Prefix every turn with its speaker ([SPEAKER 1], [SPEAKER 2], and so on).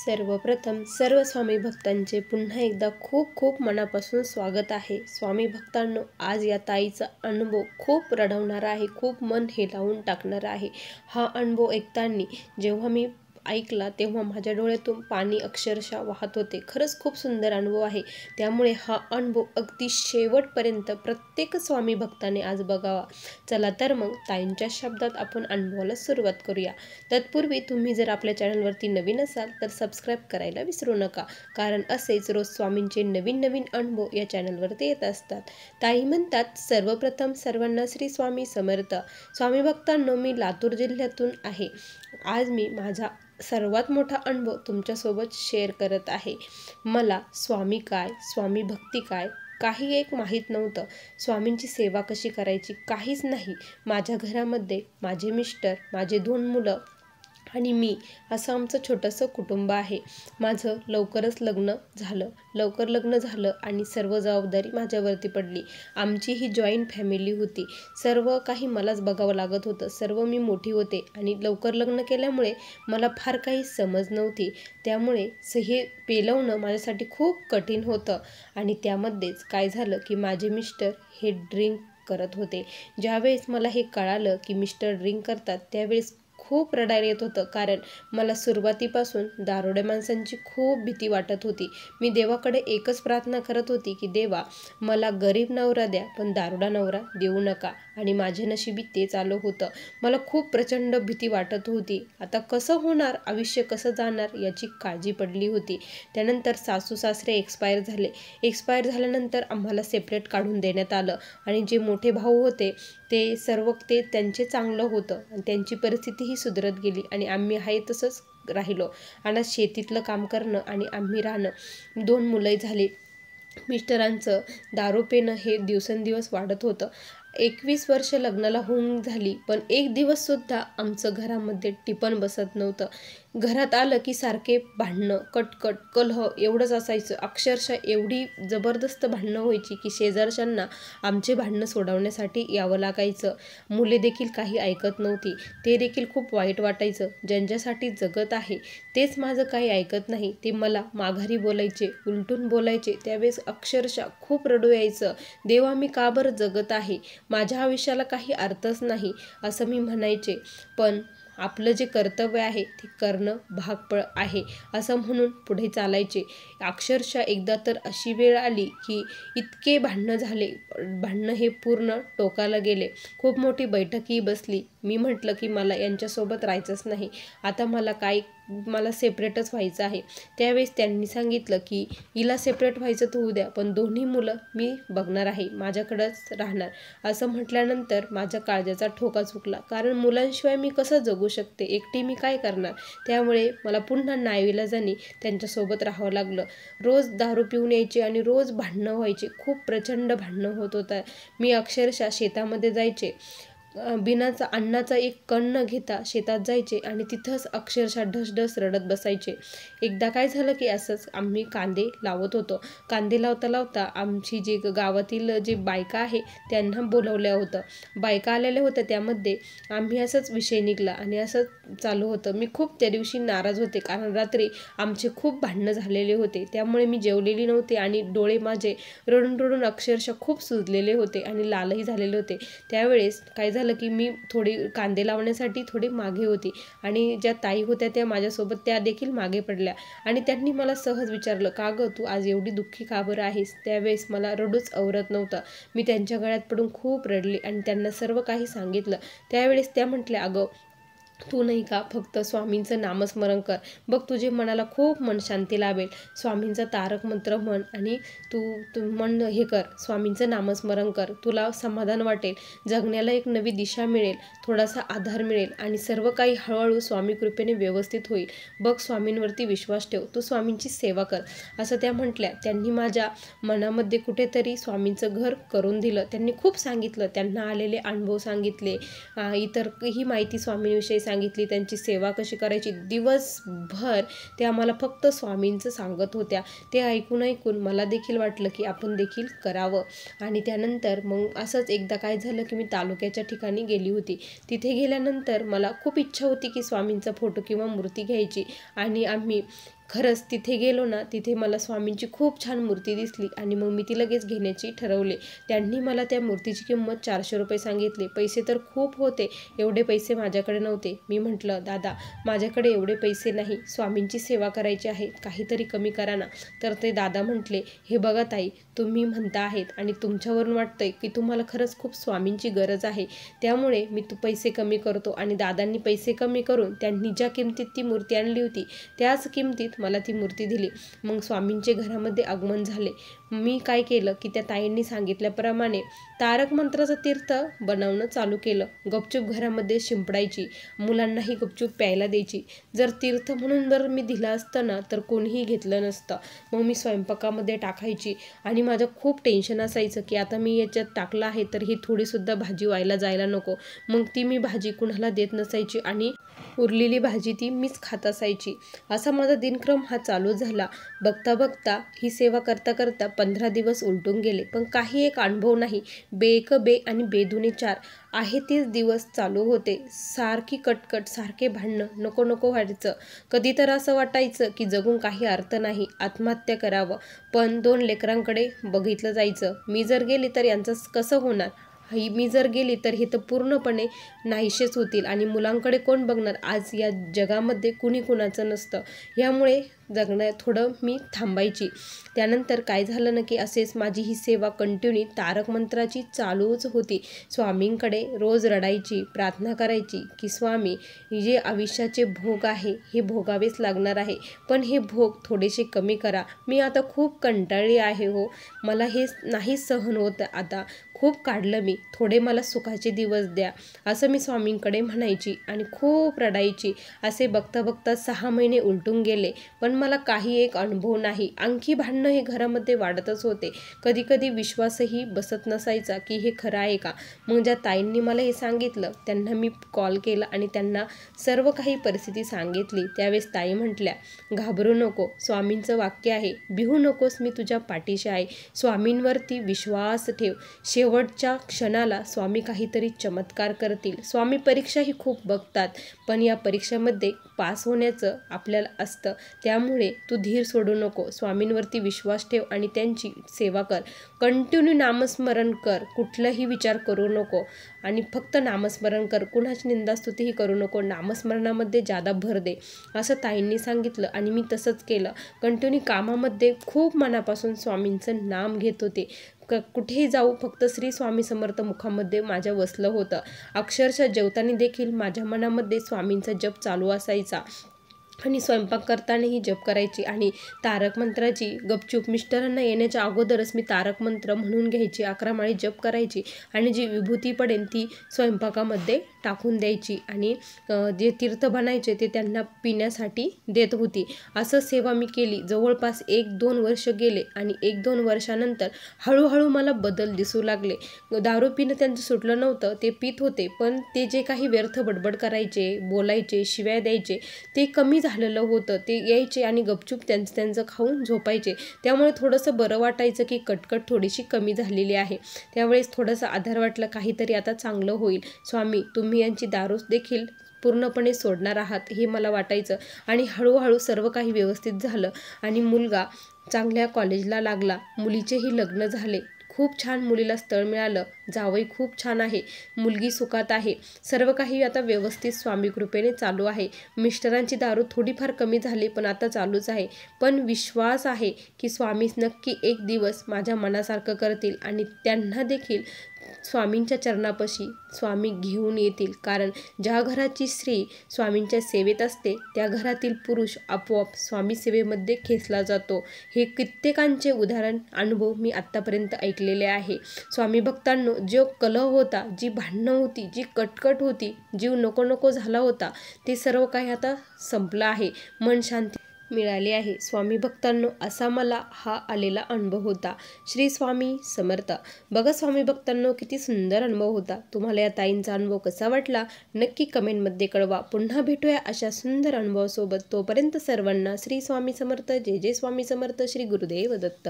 [SPEAKER 1] सर्वप्रथम सर्व स्वामी भक्तांचे पुन्हा एकदा खूप खूप मनापासून स्वागत आहे। स्वामी भक्तांनो, आज या ताईचा अनुभव खूप रडवणारा आहे, खूप मन हेलावून टाकणारा आहे। हा अनुभव ऐकताना जेव्हा मी ऐकला तेव्हा माझ्या डोळ्यातून पाणी अक्षरशः वाहत होते। खरंच खूप सुंदर अनुभव आहे, त्यामुळे हा अनुभव अगदी शेवटपर्यंत प्रत्येक स्वामी भक्ताने आज बघावा। चला तर मग ताईंच्या शब्दात आपण अनुभवाला सुरुवात करूया। तत्पूर्वी तुम्ही जर आपल्या चॅनलवरती नवीन असाल तर सबस्क्राईब करायला विसरू नका, कारण असेच रोज स्वामींचे नवीन नवीन अनुभव या चॅनलवरती येत असतात। ताई म्हणतात, सर्वप्रथम सर्वांना श्री स्वामी समर्थ। स्वामी भक्तांनो, मी लातूर जिल्ह्यातून आहे। आज मी माझा सर्वात मोठा अनुभव तुमच्यासोबत शेअर करत आहे। मला स्वामी काय, स्वामी भक्ती काय, काही एक माहीत नव्हतं। स्वामींची सेवा कशी करायची काहीच नाही। माझ्या घरामध्ये माझे मिस्टर, माझे 2 मुलं आणि मी असं आमचं छोटंसं कुटुंब आहे। माझं लवकर लग्न झालं आणि सर्व जबाबदारी माझ्यावरती पडली। आमची ही जॉईंट फॅमिली होती, सर्व काही मलाच बघावं लागत होतं। सर्व मी मोठी होते आणि लवकर लग्न केल्यामुळे मला फार काही समज नव्हती, त्यामुळे हे पेलवणं माझ्यासाठी खूप कठीण होतं। आणि त्यामध्येच काय झालं की माझे मिस्टर हे ड्रिंक करत होते। ज्यावेळेस मला हे कळालं की मिस्टर ड्रिंक करतात, त्यावेळेस खूप रडायला येत होतं, कारण मला सुरुवातीपासून दारुड्या माणसांची खूप भीती वाटत होती। मी देवाकडे एकच प्रार्थना करत होती की देवा, मला गरीब नवरा द्या, पण दारुडा नवरा देऊ नका। आणि माझे नशिबी तेच आलं होतं। मला खूप प्रचंड भीती वाटत होती। आता कसं होणार, आयुष्य कसं जाणार याची काळजी पडली होती। त्यानंतर सासू सासरे एक्सपायर झाल्यानंतर आम्हाला सेपरेट काढून देण्यात आलं। आणि जे मोठे भाऊ होते ते त्यांचे चांगलं होतं आणि त्यांची परिस्थितीही सुधरत गेली आणि आम्ही आहे तसंच राहिलो। आणि शेतीतलं काम करणं आणि आम्ही राहणं, 2 मुलंही झाली। मिस्टरांचं दारू पिणं हे दिवसेंदिवस वाढत होतं। 21 वर्ष लग्नाला होऊन झाली, पण एक दिवस सुद्धा आमचं घरामध्ये टिपण बसत नव्हतं। घरात आलं की सारखे भांडणं, कटकट, कलह एवढंच असायचं। अक्षरशः एवढी जबरदस्त भांडणं व्हायची की शेजारच्यांना आमचे भांडणं सोडवण्यासाठी यावं लागायचं। मुले देखील काही ऐकत नव्हती, ते देखील खूप वाईट वाटायचं। ज्यांच्यासाठी जगत आहे तेच माझं काही ऐकत नाही, ते मला माघारी बोलायचे, उलटून बोलायचे। त्यावेळेस अक्षरशः खूप रडू यायचं, देवा मी का बरं जगत आहे, माझ्या आयुष्याला काही अर्थच नाही असं मी म्हणायचे। पण आपलं जे कर्तव्य आहे ते करणं भाग आहे असं म्हणून पुढे चालायचे। अक्षरशः एकदा तर अशी वेळ आली की इतके भांडणं झाले, भांडणं हे पूर्ण टोकाला गेले। खूप मोठी बैठकही बसली। मी म्हटलं की मला यांच्यासोबत राहायचंच नाही, आता मला सेपरेटच व्हायचं आहे। त्यावेळेस त्यांनी सांगितलं की हिला सेपरेट व्हायचं तर होऊ द्या, पण 2 मुलं मी बघणार आहे, माझ्याकडंच राहणार। असं म्हटल्यानंतर माझ्या काळजाचा ठोका चुकला, कारण मुलांशिवाय मी कसं जगू शकते, एकटी मी काय करणार। त्यामुळे मला पुन्हा नाईलाजाने त्यांच्यासोबत राहावं लागलं। रोज दारू पिऊन यायचे आणि रोज भांडणं व्हायचे, खूप प्रचंड भांडणं होत होतं। मी अक्षरशः शेतामध्ये जायचे, बिनाचा अन्नाचा एक कण न घेता शेतात जायचे आणि तिथंच अक्षरशः ढसढस रडत बसायचे। एकदा काय झालं की असंच आम्ही कांदे लावत होतो। कांदे लावता लावता आमची जे गावातील जे बायका आहे त्यांना बोलवलं होतं, बायका आलेल्या होत्या। त्यामध्ये आम्ही असंच विषय निघला आणि असंच चालू होतं। मी खूप त्या दिवशी नाराज होते, कारण रात्री आमचे खूप भांडणं झालेले होते, त्यामुळे मी जेवलेली नव्हते आणि डोळे माझे रडून रडून अक्षरशः खूप सुजलेले होते आणि लालही झालेले होते। त्यावेळेस काय झालं की मी थोडी कांदे लावण्यासाठी थोडी मागे होती आणि ज्या ताई होत्या त्या माझ्यासोबत त्या देखील मागे पडल्या आणि त्यांनी मला सहज विचारलं, का गं तू आज एवढी दुःखी का बरं आहेस। त्यावेळेस मला रडूच आवरत नव्हतं। मी त्यांच्या गळ्यात पडून खूप रडले आणि त्यांना सर्व काही सांगितलं। त्यावेळेस त्या म्हटल्या, अगं तू नाही का फक्त स्वामींचं नामस्मरण कर, बघ तुझे मनाला खूप मन शांती लाभेल। स्वामींचा तारक मंत्र म्हण आणि तू मन हे कर, स्वामींचं नामस्मरण कर, तुला समाधान वाटेल, जगण्याला एक नवी दिशा मिळेल, थोडासा आधार मिळेल आणि सर्व काही हळूहळू स्वामी कृपेने व्यवस्थित होईल। बघ स्वामींवरती विश्वास ठेव, तू स्वामींची सेवा कर, असं त्या म्हटल्या। त्यांनी माझ्या मनामध्ये कुठेतरी स्वामींचं घर करून दिलं। त्यांनी खूप सांगितलं, त्यांना आलेले अनुभव सांगितले, इतरही माहिती स्वामींविषयी सांगितली, त्यांची सेवा कशी करायची। दिवसभर ते आम्हाला फक्त स्वामींचं सांगत होत्या। ते ऐकून मला देखील वाटलं की आपण देखील करावं। आणि त्यानंतर मग असंच एकदा काय झालं की मी तालुक्याच्या ठिकाणी गेली होती। तिथे गेल्यानंतर मला खूप इच्छा होती की स्वामींचा फोटो किंवा मूर्ती घ्यायची आणि आम्ही खरंच तिथे गेलो ना, तिथे मला स्वामींची खूप छान मूर्ती दिसली आणि मग मी ती लगेच घेण्याची ठरवले. त्यांनी मला त्या मूर्तीची किंमत 400 रुपये सांगितले. पैसे तर खूप होते, एवढे पैसे माझ्याकडे नव्हते. मी म्हटलं, दादा माझ्याकडे एवढे पैसे नाही, स्वामींची सेवा करायची आहे, काहीतरी कमी करा ना. तर ते दादा म्हटले, हे बघा ताई, तुम्ही म्हणता आहेत आणि तुमच्यावरून वाटतंय की तुम्हाला खरंच खूप स्वामींची गरज आहे, त्यामुळे मी पैसे कमी करतो. आणि दादांनी पैसे कमी करून त्यांनी ज्या किमतीत ती मूर्ती आणली होती त्याच किमतीत मला ती मूर्ती दिली. मग स्वामींचे घरामध्ये आगमन झाले. मी काय केलं की त्या ताईंनी सांगितल्याप्रमाणे तारक मंत्राचं तीर्थ बनवणं चालू केलं. गपचूप घरामध्ये शिंपडायची, मुलांनाही गपचूप प्यायला द्यायची. जर तीर्थ म्हणून जर मी दिलं असतं ना तर कोणीही घेतलं नसतं. मग मी स्वयंपाकामध्ये टाकायची आणि माझं खूप टेन्शन असायचं की आता मी याच्यात टाकलं आहे तर ही थोडीसुद्धा भाजी व्हायला जायला नको. मग ती मी भाजी कुणाला देत नसायची आणि उरलेली भाजी ती मीच खात असायची. असा माझा दिनक्रम हा चालू झाला. बघता बघता ही सेवा करता करता 15 दिवस उलटून गेले, पण काही एक अनुभव नाही. बेक बे आणि बेदुने 4 आहे तेच दिवस चालू होते. सारखी कटकट, सारखे भांडणं, नको नको व्हायचं. कधी तर असं वाटायचं की जगून काही अर्थ नाही, आत्महत्या करावं. पण 2 लेकरांकडे बघितलं जायचं. मी जर गेली तर यांचं कसं होणार, मी जर गेली तर हे तर पूर्णपणे नाहीशेच होतील आणि मुलांकडे कोण बघणार. आज या जगामध्ये कुणी कुणाचं नसतं, यामुळे जगणं थोडं मी थांबायची. त्यानंतर काय झालं ना की असेच माझी ही सेवा कंटिन्यू तारक मंत्राची चालूच होती. स्वामींकडे रोज रडायची, प्रार्थना करायची की स्वामी, जे आयुष्याचे भोग आहे हे भोगावेच लागणार आहे, पण हे भोग थोडेसे कमी करा. मी आता खूप कंटाळली आहे हो, मला हे नाही सहन होत, आता खूप काढलं मी, थोडे मला सुखाचे दिवस द्या, असं मी स्वामींकडे म्हणायची आणि खूप रडायची. असे बघता बघता 6 महिने उलटून गेले, पण मला काही एक अनुभव नाही. आणखी भांडणं हे घरामध्ये वाढतच होते. कधी कधी विश्वासही बसत नसायचा की हे खरं आहे का. मग ज्या ताईंनी मला हे सांगितलं त्यांना मी कॉल केला आणि त्यांना सर्व काही परिस्थिती सांगितली. त्यावेळेस ताई म्हटल्या, घाबरू नको, स्वामींचं वाक्य आहे, भिवू नकोस, मी तुझ्या पाठीशी आहे, स्वामींवरती विश्वास ठेव, शेवटच्या क्षणाला स्वामी काहीतरी चमत्कार करतील. स्वामी परीक्षाही खूप बघतात, पण या परीक्षेमध्ये पास होण्याचं आपल्याला असतं, त्यामुळे तू धीर सोडू नको, स्वामींवरती विश्वास ठेव आणि त्यांची सेवा कर. कंटिन्यू नामस्मरण कर, कुठलाही विचार करू नको आणि फक्त नामस्मरण कर, कुणाची निंदास्तुतीही करू नको, नामस्मरणामध्ये जादा भर दे, असं ताईंनी सांगितलं. आणि मी तसंच केलं. कंटिन्यू कामामध्ये खूप मनापासून स्वामींचं नाम घेत होते. कुठेही जाऊ फक्त श्री स्वामी समर्थ मुखामध्ये माझ्या वसलं होतं. अक्षरशः जेवताना देखील माझ्या मनामध्ये स्वामींचा जप चालू असायचा आणि स्वयंपाक करतानाही जप करायची. आणि तारक मंत्राची गपचूप मिस्टरांना येण्याच्या अगोदरच मी तारक मंत्र म्हणून घ्यायची, 11 माळी जप करायची आणि जी विभूती पडेल ती स्वयंपाकामध्ये टाकून द्यायची आणि जे तीर्थ बनायचे ते त्यांना पिण्यासाठी देत होती. असं सेवा मी केली. जवळपास 1-2 वर्ष गेले आणि 1-2 वर्षानंतर हळूहळू मला बदल दिसू लागले. दारू पिणं त्यांचं सुटलं नव्हतं, ते पित होते, पण ते जे काही व्यर्थ बडबड करायचे, बोलायचे, शिव्या द्यायचे ते कमी झालेलं होतं. ते यायचे आणि गपचूप त्यांचं खाऊन झोपायचे. त्यामुळे थोडंसं बरं वाटायचं की कटकट थोडीशी कमी झालेली आहे. त्यावेळेस थोडंसं आधार वाटलं, काहीतरी आता चांगलं होईल. स्वामी, तुम्ही यांची दारू देखील पूर्णपणे सोडणार आहात हे मला वाटायचं. आणि हळूहळू सर्व काही व्यवस्थित झालं आणि मुलगा चांगल्या कॉलेजला लागला, मुलीचेही लग्न झाले. खूप छान मुलीला स्थळ मिळालं, जावई खूप छान आहे, मुलगी सुखात आहे. सर्व काही आता व्यवस्थित स्वामी कृपेने चालू आहे. मिस्टरांची दारू थोडीफार कमी झाली, पण आता चालूच आहे. पण विश्वास आहे की स्वामी नक्की एक दिवस माझ्या मनासारखं करतील आणि त्यांना देखील स्वामींच्या चरणापाशी स्वामी घेऊन येतील. कारण ज्या घराची स्त्री स्वामींच्या सेवेत असते त्या घरातील पुरुष आपोआप स्वामी सेवेमध्ये खेचला जातो. हे कित्येकांचे उदाहरण, अनुभव मी आत्तापर्यंत ऐकलेले आहे. स्वामी भक्तांनो, जो कलह होता, जी भांडणं होती, जी कटकट होती, जीव नको नको झाला होता, ते सर्व काही आता संपलं आहे. मन शांती मिळाली आहे. स्वामी भक्तांनो, असा मला हा आलेला अनुभव होता. श्री स्वामी समर्थ. बघा स्वामी भक्तांनो, किती सुंदर अनुभव होता. तुम्हाला या ताईंचा अनुभव कसा वाटला नक्की कमेंटमध्ये कळवा. पुन्हा भेटूया अशा सुंदर अनुभवासोबत. तोपर्यंत सर्वांना श्री स्वामी समर्थ. जय जय स्वामी समर्थ. श्री गुरुदेव दत्त.